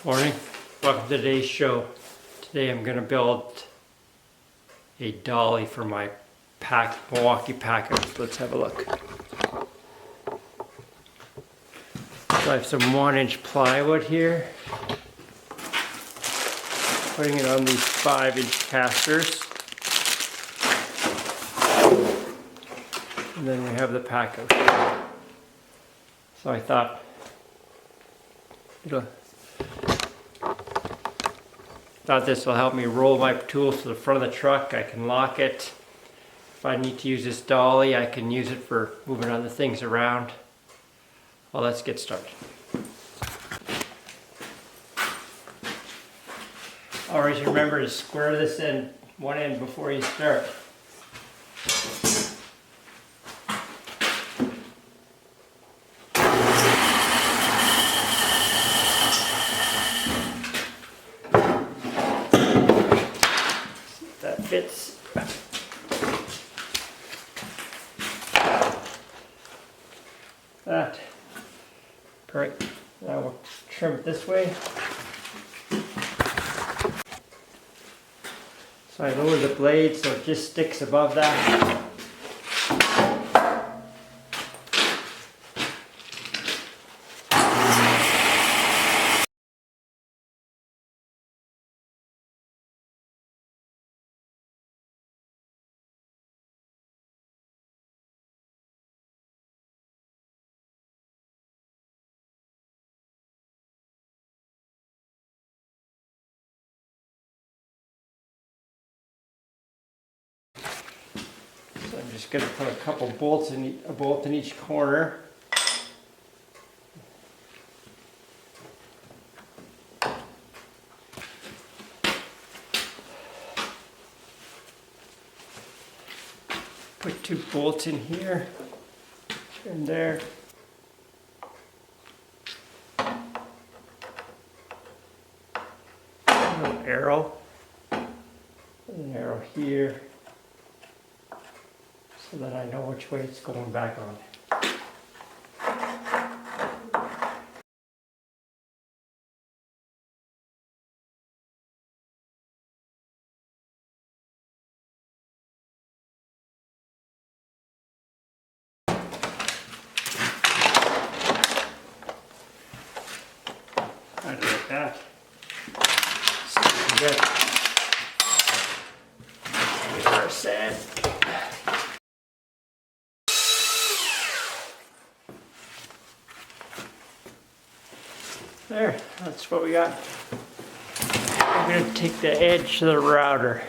Morning, welcome to today's show. Today I'm going to build a dolly for my Milwaukee Packout. Let's have a look. So I have some 1-inch plywood here. Putting it on these 5-inch castors. And then we have the Packout. So I thought this will help me roll my tools to the front of the truck. I can lock it. If I need to use this dolly, I can use it for moving other things around. Well, let's get started. Always remember to square this end, one end before you start. That fits. That. Perfect. Now we'll trim it this way. So I lower the blade so it just sticks above that. So I'm just going to put a couple bolts in, a bolt in each corner. Put 2 bolts in here and there. A little arrow. An arrow here. So that I know which way it's going back on. I like that. Good. Get our sand. There, that's what we got. I'm going to take the edge to the router.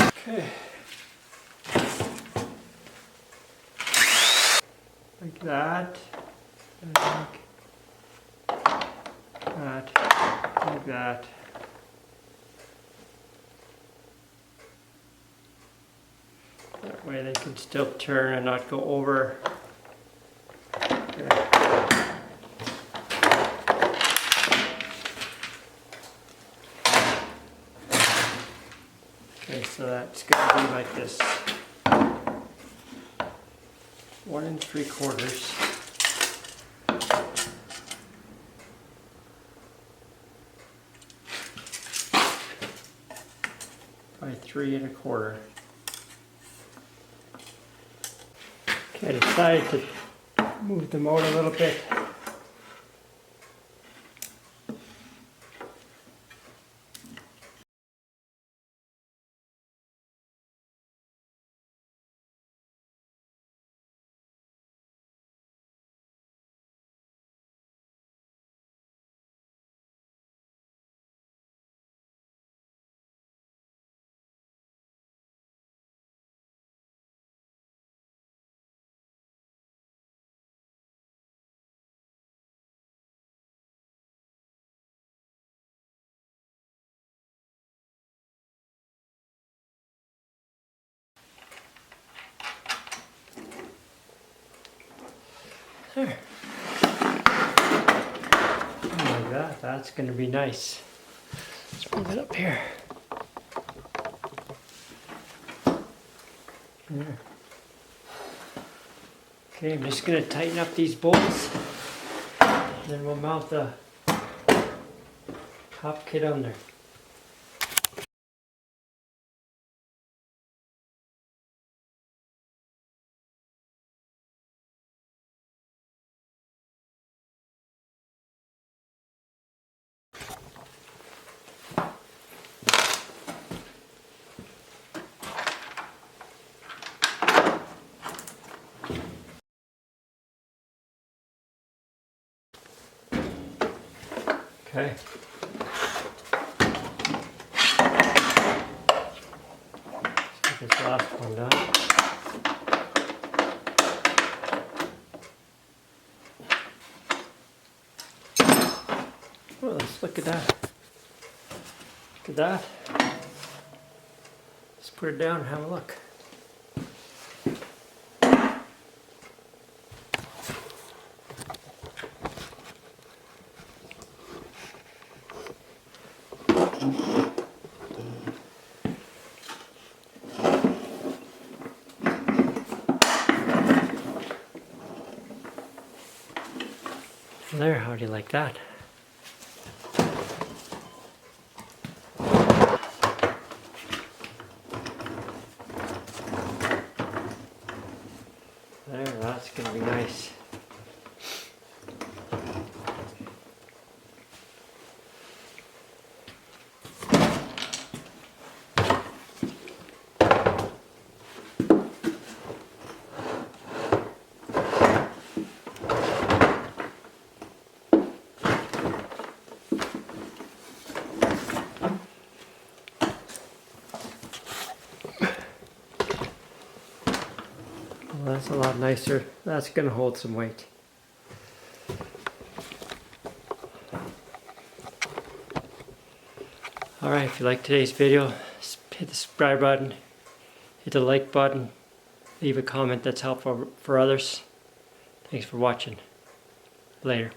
Okay. Like that. And like that. Like that. That way they can still turn and not go over. Okay. Okay, so that's going to be like this. 1 3/4. By 3 1/4. Okay, I decided to move them out a little bit. There. Like that, that's going to be nice. Let's move it up here. There. Okay, I'm just going to tighten up these bolts. Then we'll mount the Hop kit on there. Okay. Let's get this last one done. Well, let's look at that. Look at that. Let's put it down and have a look. There, how do you like that? There, that's gonna be nice. Well, that's a lot nicer. That's going to hold some weight. Alright, if you like today's video, hit the subscribe button, hit the like button, leave a comment that's helpful for others. Thanks for watching. Later.